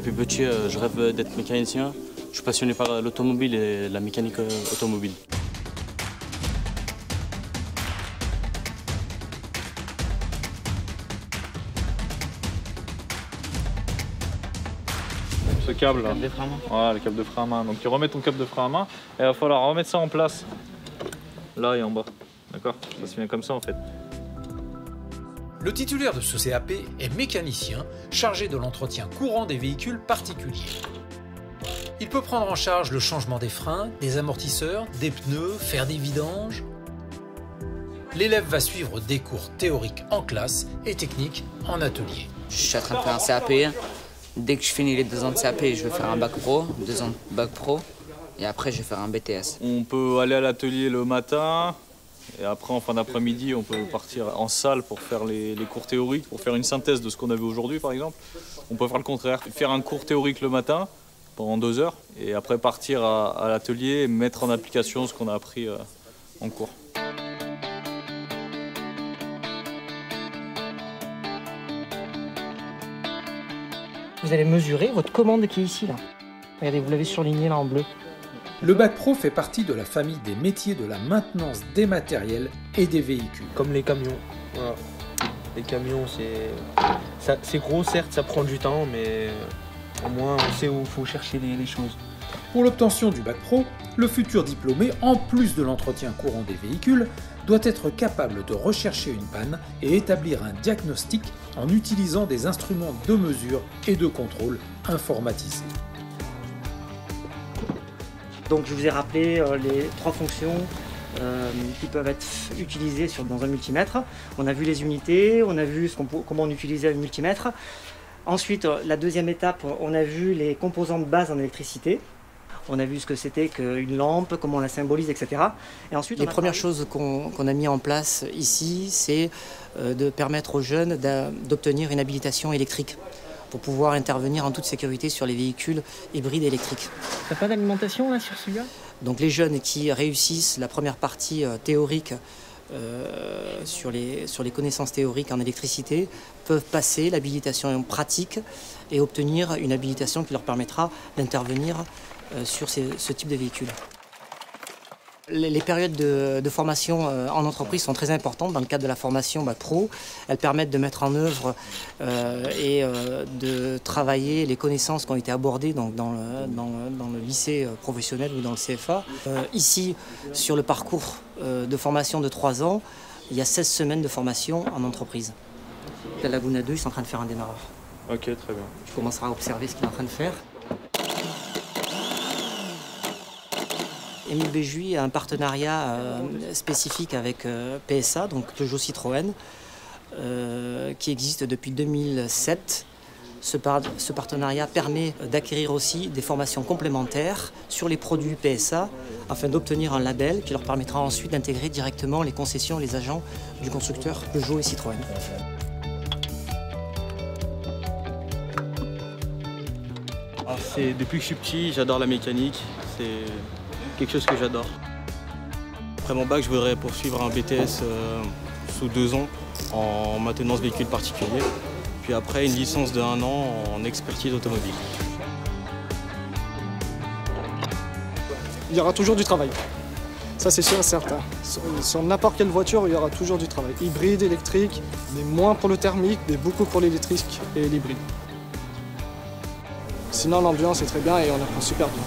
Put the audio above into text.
Depuis petit, je rêve d'être mécanicien. Je suis passionné par l'automobile et la mécanique automobile. Ce câble là. Le câble de frein à main. Voilà, le câble de frein à main. Donc tu remets ton câble de frein à main et il va falloir remettre ça en place. Là et en bas. D'accord? Ça se vient comme ça en fait. Le titulaire de ce CAP est mécanicien, chargé de l'entretien courant des véhicules particuliers. Il peut prendre en charge le changement des freins, des amortisseurs, des pneus, faire des vidanges. L'élève va suivre des cours théoriques en classe et techniques en atelier. Je suis en train de faire un CAP. Dès que je finis les 2 ans de CAP, je vais faire un bac pro, 2 ans de bac pro, et après je vais faire un BTS. On peut aller à l'atelier le matin, et après en fin d'après-midi, on peut partir en salle pour faire les cours théoriques, pour faire une synthèse de ce qu'on a vu aujourd'hui par exemple. On peut faire le contraire, faire un cours théorique le matin pendant 2 heures, et après partir à l'atelier et mettre en application ce qu'on a appris en cours. Vous allez mesurer votre commande qui est ici, là. Regardez, vous l'avez surligné là en bleu. Le bac pro fait partie de la famille des métiers de la maintenance des matériels et des véhicules. Comme les camions. Voilà. Les camions, c'est gros, certes, ça prend du temps, mais au moins on sait où il faut chercher les choses. Pour l'obtention du bac pro, le futur diplômé, en plus de l'entretien courant des véhicules, doit être capable de rechercher une panne et établir un diagnostic en utilisant des instruments de mesure et de contrôle informatisés. Donc je vous ai rappelé les 3 fonctions qui peuvent être utilisées dans un multimètre. On a vu les unités, on a vu comment on utilisait le multimètre. Ensuite, la deuxième étape, on a vu les composants de base en électricité. On a vu ce que c'était qu'une lampe, comment on la symbolise, etc. Et ensuite, Les premières choses qu'on a mis en place ici, c'est de permettre aux jeunes d'obtenir une habilitation électrique pour pouvoir intervenir en toute sécurité sur les véhicules hybrides électriques. T'as pas d'alimentation là sur celui-là? Donc les jeunes qui réussissent la première partie théorique sur les connaissances théoriques en électricité peuvent passer l'habilitation pratique et obtenir une habilitation qui leur permettra d'intervenir sur ce type de véhicule. Les périodes de formation en entreprise sont très importantes dans le cadre de la formation pro. Elles permettent de mettre en œuvre et de travailler les connaissances qui ont été abordées donc, dans le lycée professionnel ou dans le CFA. Ici, sur le parcours de formation de 3 ans, il y a 16 semaines de formation en entreprise. La Laguna 2, ils sont en train de faire un démarreur. Ok, très bien. Tu commenceras à observer ce qu'il est en train de faire. Émile Béjui a un partenariat spécifique avec PSA, donc Peugeot Citroën, qui existe depuis 2007. Ce partenariat permet d'acquérir aussi des formations complémentaires sur les produits PSA afin d'obtenir un label qui leur permettra ensuite d'intégrer directement les concessions et les agents du constructeur Peugeot et Citroën. Depuis que je suis petit, j'adore la mécanique. C'est quelque chose que j'adore. Après mon bac, je voudrais poursuivre un BTS sous 2 ans en maintenance véhicule particulier. Puis après, une licence de 1 an en expertise automobile. Il y aura toujours du travail. Ça, c'est sûr et certain. Sur n'importe quelle voiture, il y aura toujours du travail. Hybride, électrique, mais moins pour le thermique, mais beaucoup pour l'électrique et l'hybride. Sinon, l'ambiance est très bien et on apprend super bien.